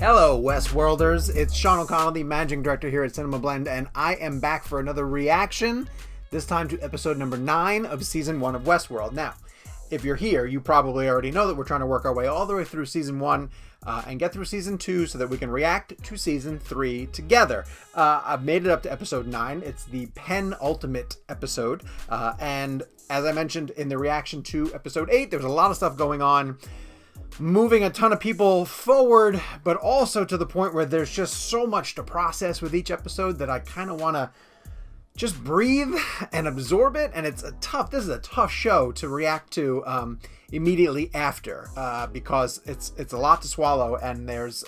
Hello, Westworlders. It's Sean O'Connell, the managing director here at CinemaBlend, and I am back for another reaction, this time to episode number 9 of season 1 of Westworld. Now, if you're here, you probably already know that we're trying to work our way all the way through season 1 and get through season 2 so that we can react to season 3 together. I've made it up to episode 9. It's the penultimate episode, and as I mentioned in the reaction to episode 8, there's a lot of stuff going on, moving a ton of people forward, but also to the point where there's just so much to process with each episode that I kind of want to just breathe and absorb it. And this is a tough show to react to immediately after because it's a lot to swallow, and there's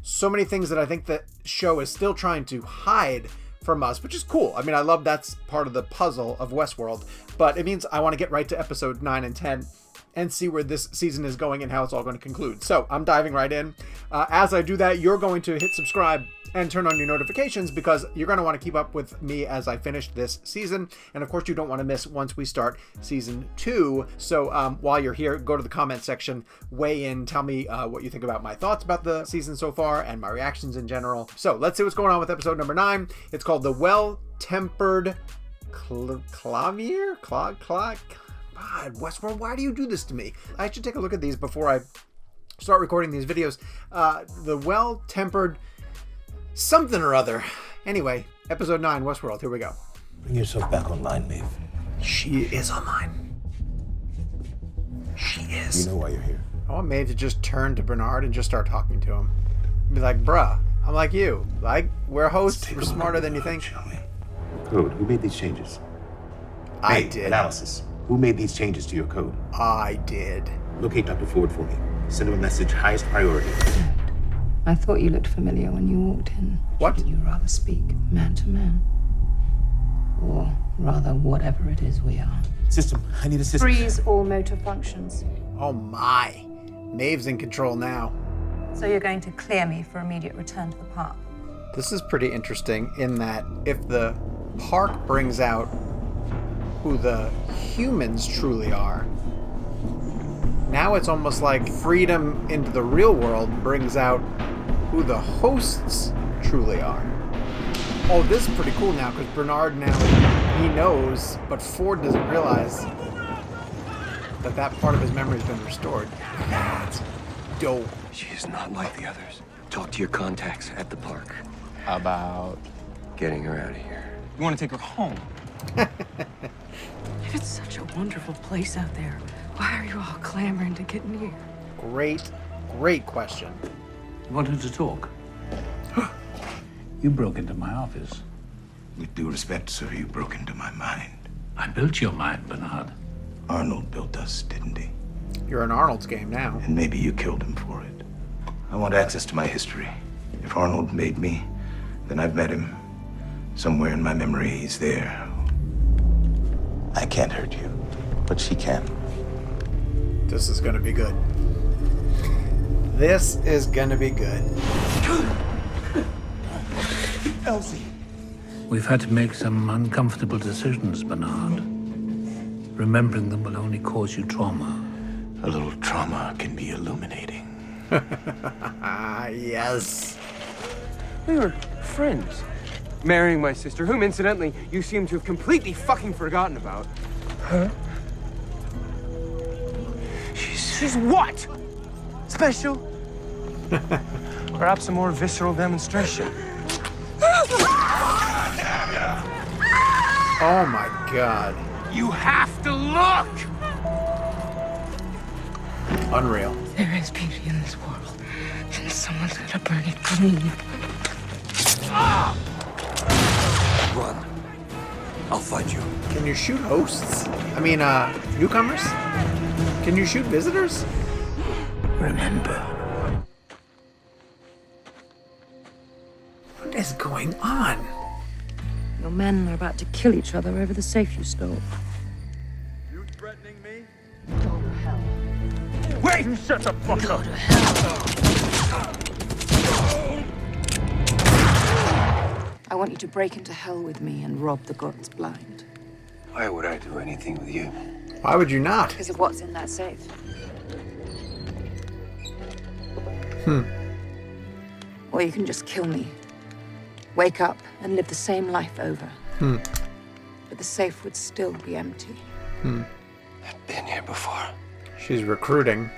so many things that I think the show is still trying to hide from us, which is cool. I mean, I love that's part of the puzzle of Westworld, but it means I want to get right to episode 9 and 10 and see where this season is going and how it's all going to conclude. So I'm diving right in. As I do that, you're going to hit subscribe and turn on your notifications because you're going to want to keep up with me as I finish this season. And of course, you don't want to miss once we start season 2. So while you're here, go to the comment section, weigh in, tell me what you think about my thoughts about the season so far and my reactions in general. So let's see what's going on with episode number 9. It's called the Well-Tempered Clavier? God, Westworld, why do you do this to me? I should take a look at these before I start recording these videos. The Well-Tempered something or other. Anyway, episode 9, Westworld, here we go. Bring yourself back online, Maeve. She is online. She is. You know why you're here. I want Maeve to just turn to Bernard and just start talking to him. Be like, bruh, I'm like you. Like, we're hosts, we're smarter than you think. Shall we? Code, who made these changes? I Maeve, did. Analysis. Who made these changes to your code? I did. Locate Dr. Ford for me. Send him a message, highest priority. I thought you looked familiar when you walked in. What? Should you rather speak man to man? Or rather, whatever it is we are. System, I need a system. Freeze all motor functions. Oh my. Maeve's in control now. So you're going to clear me for immediate return to the park? This is pretty interesting in that if the park brings out who the humans truly are, now it's almost like freedom into the real world brings out who the hosts truly are. Oh, this is pretty cool now because Bernard now, he knows, but Ford doesn't realize that that part of his memory has been restored. That's dope. She is not like the others. Talk to your contacts at the park About getting her out of here. you want to take her home? If it's such a wonderful place out there, why are you all clamoring to get near? Great question. You wanted to talk? You broke into my office. With due respect, sir, you broke into my mind. I built your mind, Bernard. Arnold built us, didn't he? You're in Arnold's game now. And maybe you killed him for it. I want access to my history. If Arnold made me, then I've met him. Somewhere in my memory, he's there. I can't hurt you, but she can. This is gonna be good. This is gonna be good. Elsie! We've had to make some uncomfortable decisions, Bernard. Remembering them will only cause you trauma. A little trauma can be illuminating. Yes. We were friends. Marrying my sister, whom, incidentally, you seem to have completely fucking forgotten about. Huh? She's what? Special? Perhaps a more visceral demonstration. Oh my God. You have to look! Unreal. There is beauty in this world, and someone's gonna burn it clean. Run. I'll find you. Can you shoot hosts? I mean, newcomers? Can you shoot visitors? Remember. What is going on? Your men are about to kill each other over the safe you stole. You threatening me? Go to hell. Wait! Shut the fuck up! Go to hell. I want you to break into hell with me and rob the gods blind. Why would I do anything with you? Why would you not? Because of what's in that safe. Or you can just kill me. Wake up and live the same life over. But the safe would still be empty. I've been here before. She's recruiting.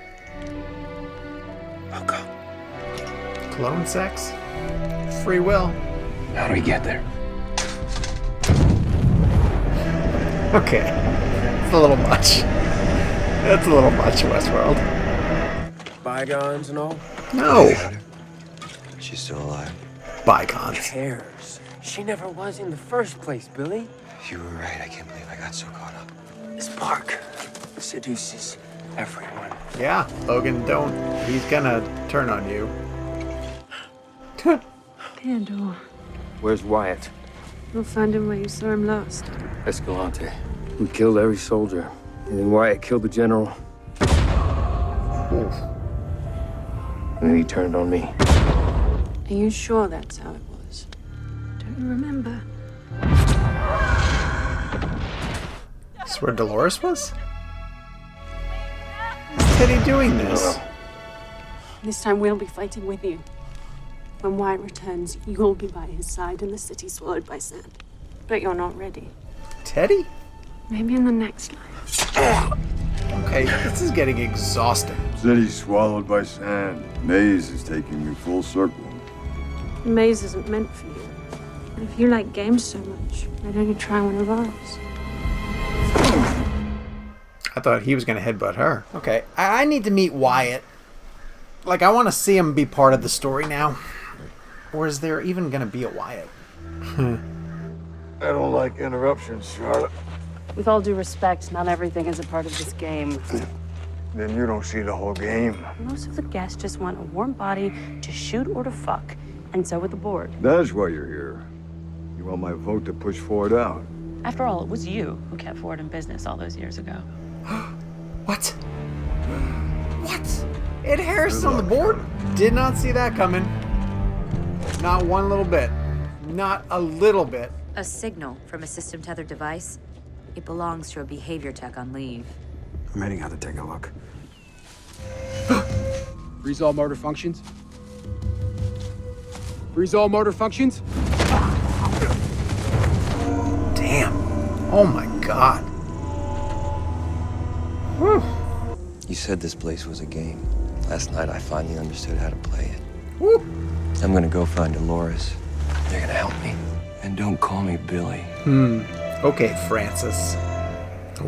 I'll go. Clone sex? Free will. How do we get there? Okay. It's a little much. That's a little much, Westworld. Bygones and all? No. She's still alive. Bygones. Cares. She never was in the first place, Billy. You were right. I can't believe I got so caught up. This park seduces everyone. Yeah, Logan, don't. He's gonna turn on you. Theodore, Where's Wyatt? you'll find him where you saw him last. Escalante. We killed every soldier. And then Wyatt killed the general. Oof. And then he turned on me. Are you sure that's how it was? Don't you remember? This is where Dolores was? What's Teddy doing this? This time we'll be fighting with you. When Wyatt returns, you'll be by his side and the city swallowed by sand. But you're not ready. Teddy? Maybe in the next life. Okay, this is getting exhausting. City swallowed by sand. Maze is taking me full circle. The maze isn't meant for you. But if you like games so much, why don't you try one of ours? I thought he was going to headbutt her. Okay, I need to meet Wyatt. Like, I want to see him be part of the story now. Or is there even going to be a Wyatt? I don't like interruptions, Charlotte. With all due respect, not everything is a part of this game. Then you don't see the whole game. Most of the guests just want a warm body to shoot or to fuck. And so with the board. That's why you're here. You want my vote to push Ford out. After all, it was you who kept Ford in business all those years ago. What? What? Ed Harris on the board? Did not see that coming. Not one little bit. Not a little bit. A signal from a system-tethered device. It belongs to a behavior tech on leave. I'm heading out to take a look. Freeze all motor functions. Freeze all motor functions. Damn. Oh my god. Whew. You said this place was a game. Last night I finally understood how to play it. Woo. I'm gonna go find Dolores. You're gonna help me. And don't call me Billy. Okay, Francis.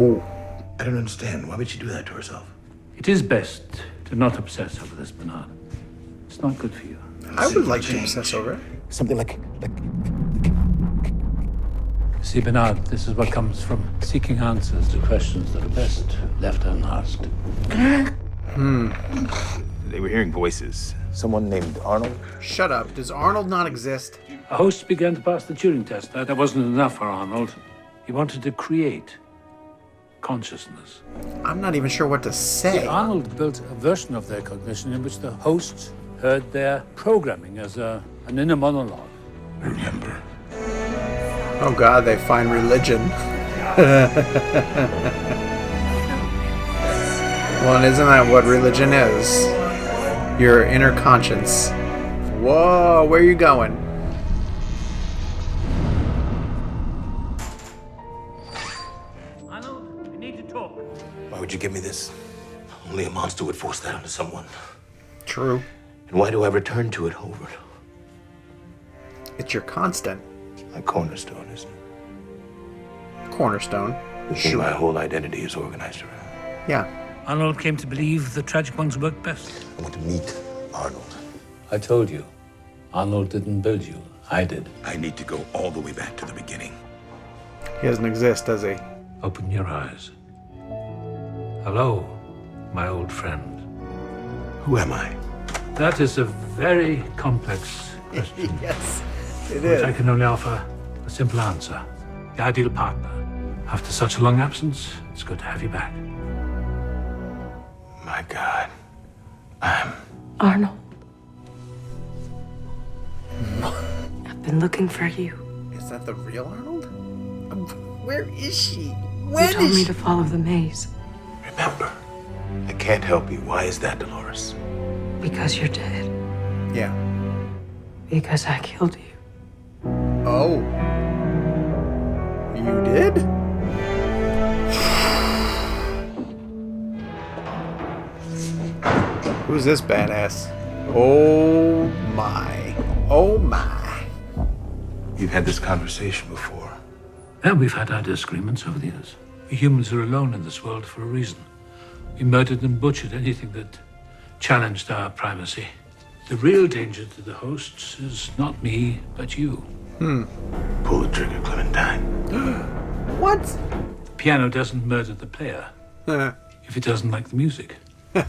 Ooh. I don't understand. Why would she do that to herself? It is best to not obsess over this, Bernard. It's not good for you. I would like to obsess over it. Something like See, Bernard, this is what comes from seeking answers to questions that are best left unasked. they were hearing voices. Someone named Arnold? Shut up. Does Arnold not exist? A host began to pass the Turing test. That wasn't enough for Arnold. He wanted to create consciousness. I'm not even sure what to say. Arnold built a version of their cognition in which the hosts heard their programming as an inner monologue. Remember. Oh god, they find religion. Well, isn't that what religion is? Your inner conscience. Whoa, where are you going? Arnold, we need to talk. Why would you give me this? Only a monster would force that onto someone. True. And why do I return to it over? It's your constant My cornerstone, isn't it? cornerstone. The thing my whole identity is organized around. Yeah. Arnold came to believe the tragic ones work best. I want to meet Arnold. I told you, Arnold didn't build you. I did. I need to go all the way back to the beginning. He doesn't exist, does he? Open your eyes. Hello, my old friend. Who am I? That is a very complex question, Yes, it which I is. can only offer a simple answer. The ideal partner. After such a long absence, it's good to have you back. My God. I'm... Arnold. I've been looking for you. Is that the real Arnold? Where is she? You When told is me she? to follow the maze Remember. I can't help you. Why is that, Dolores? because you're dead. Yeah. Because I killed you. Oh. You did? Who's this badass? Oh my. Oh my. You've had this conversation before. And we've had our disagreements over the years. We humans are alone in this world for a reason. We murdered and butchered anything that challenged our primacy. The real danger to the hosts is not me, but you. Pull the trigger, Clementine. What? The piano doesn't murder the player if it doesn't like the music. You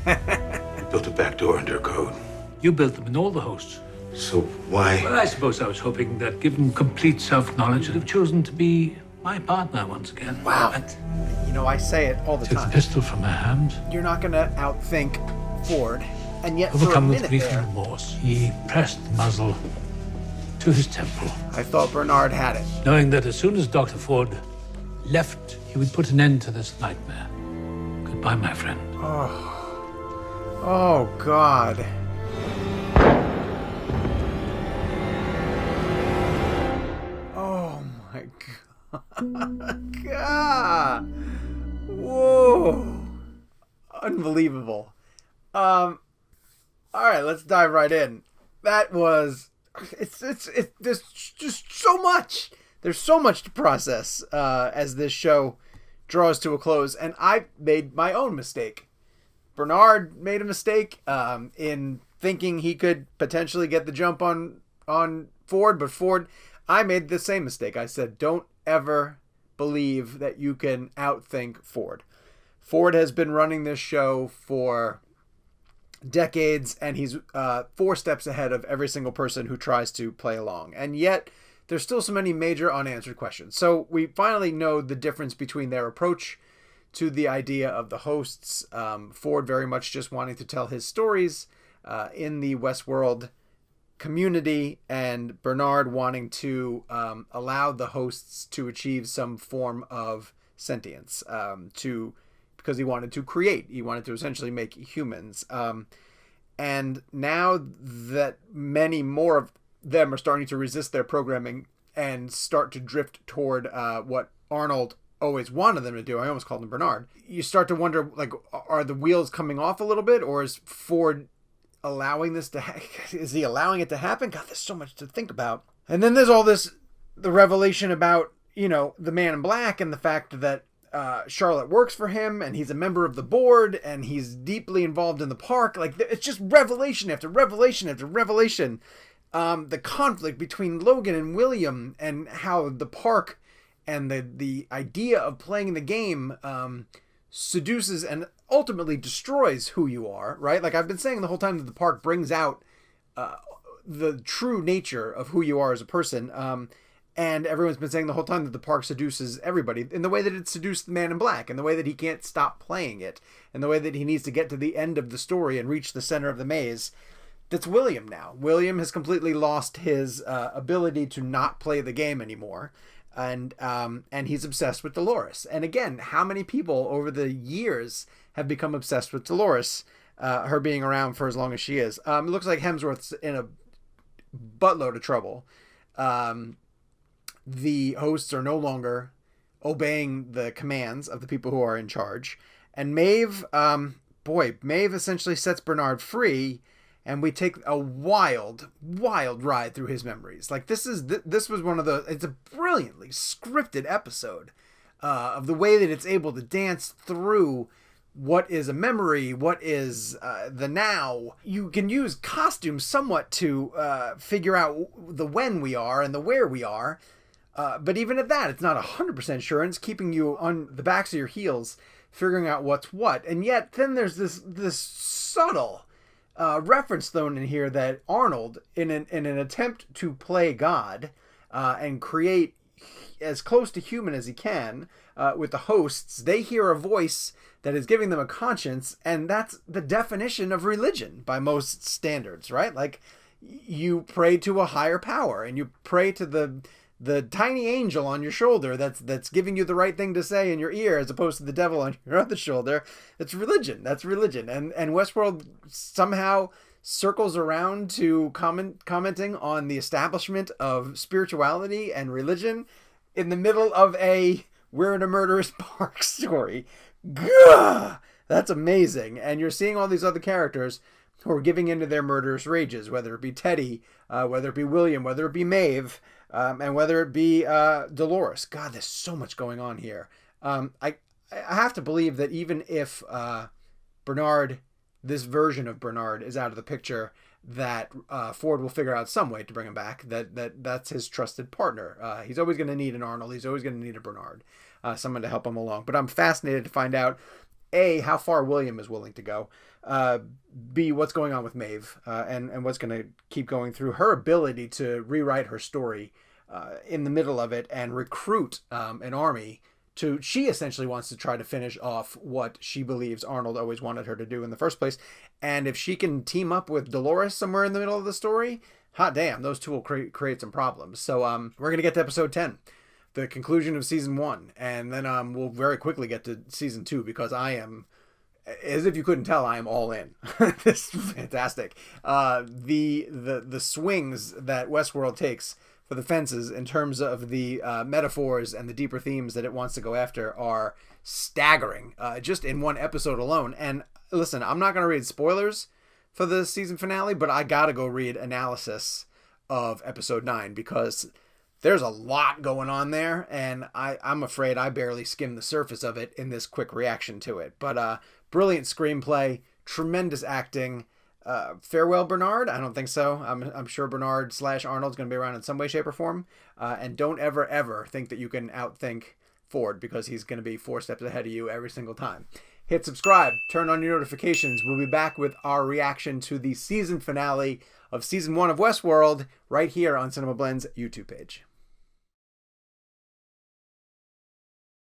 built a back door into her code. You built them in all the hosts. So why? Well, I suppose I was hoping that, given complete self-knowledge, you'd have chosen to be my partner once again. Wow. But You know, I say it all the took the time. pistol from her hand, You're not going to outthink Ford. And yet, for a overcome with minute grief there, and remorse, he pressed the muzzle to his temple, I thought Bernard had it. knowing that as soon as Dr. Ford left, he would put an end to this nightmare. Goodbye, my friend. Oh, God. Oh, my God. God. Whoa. Unbelievable. All right, let's dive right in. That was... there's just so much. There's so much to process as this show draws to a close. And I made my own mistake. Bernard made a mistake in thinking he could potentially get the jump on Ford, but Ford, I made the same mistake. I said, don't ever believe that you can outthink Ford. Ford has been running this show for decades, and he's 4 steps ahead of every single person who tries to play along. And yet, there's still so many major unanswered questions. So we finally know the difference between their approach to the idea of the hosts. Ford very much just wanting to tell his stories in the Westworld community, and Bernard wanting to allow the hosts to achieve some form of sentience, because he wanted to create. He wanted to essentially make humans. And now that many more of them are starting to resist their programming and start to drift toward what Arnold always wanted them to do. I almost called him Bernard. You start to wonder, like, are the wheels coming off a little bit, or is Ford allowing this to is he allowing it to happen? God, there's so much to think about. And then there's all this, the revelation about, the Man in Black, and the fact that Charlotte works for him, and he's a member of the board, and he's deeply involved in the park. Like, it's just revelation after revelation after revelation. The conflict between Logan and William, and how the park and the idea of playing the game seduces and ultimately destroys who you are, right? Like I've been saying the whole time, that the park brings out the true nature of who you are as a person. And everyone's been saying the whole time that the park seduces everybody in the way that it seduced the Man in Black, and the way that he can't stop playing it, and the way that he needs to get to the end of the story and reach the center of the maze. That's William now. William has completely lost his ability to not play the game anymore. And he's obsessed with Dolores. And again, how many people over the years have become obsessed with Dolores, her being around for as long as she is? It looks like Hemsworth's in a buttload of trouble. The hosts are no longer obeying the commands of the people who are in charge. And Maeve, Maeve essentially sets Bernard free, and we take a wild ride through his memories. Like, this was one of the, it's a brilliantly scripted episode of the way that it's able to dance through what is a memory, what is the now. You can use costumes somewhat to figure out the when we are and the where we are. But even at that, it's not 100% sure, and it's keeping you on the backs of your heels, figuring out what's what. And yet, then there's this subtle reference thrown in here that Arnold, in an attempt to play God and create as close to human as he can with the hosts, they hear a voice that is giving them a conscience, and that's the definition of religion by most standards, right? Like, you pray to a higher power, and you pray to the tiny angel on your shoulder that's giving you the right thing to say in your ear, as opposed to the devil on your other shoulder. It's religion. That's religion. And Westworld somehow circles around to commenting on the establishment of spirituality and religion in the middle of a we're in a murderous park story. Gah! That's amazing. And you're seeing all these other characters who are giving into their murderous rages, whether it be Teddy, whether it be William, whether it be Maeve, and whether it be Dolores. God, there's so much going on here. I have to believe that even if Bernard, this version of Bernard, is out of the picture, that Ford will figure out some way to bring him back. That's his trusted partner. He's always going to need an Arnold. He's always going to need a Bernard, someone to help him along. But I'm fascinated to find out, A, how far William is willing to go. B, what's going on with Maeve, and what's going to keep going through her ability to rewrite her story in the middle of it and recruit an army. She essentially wants to try to finish off what she believes Arnold always wanted her to do in the first place. And if she can team up with Dolores somewhere in the middle of the story, hot damn, those two will create some problems. So we're going to get to episode 10, the conclusion of season 1. And then we'll very quickly get to season 2, because I am, as if you couldn't tell, I am all in. This is fantastic. The swings that Westworld takes for the fences in terms of the metaphors and the deeper themes that it wants to go after are staggering, just in one episode alone. And listen, I'm not going to read spoilers for the season finale, but I got to go read analysis of episode 9, because there's a lot going on there, and I'm afraid I barely skimmed the surface of it in this quick reaction to it. But brilliant screenplay, tremendous acting. Farewell, Bernard? I don't think so. I'm sure Bernard / Arnold's going to be around in some way, shape, or form. And don't ever think that you can outthink Ford, because he's going to be 4 steps ahead of you every single time. Hit subscribe, turn on your notifications. We'll be back with our reaction to the season finale of season 1 of Westworld right here on CinemaBlend's YouTube page.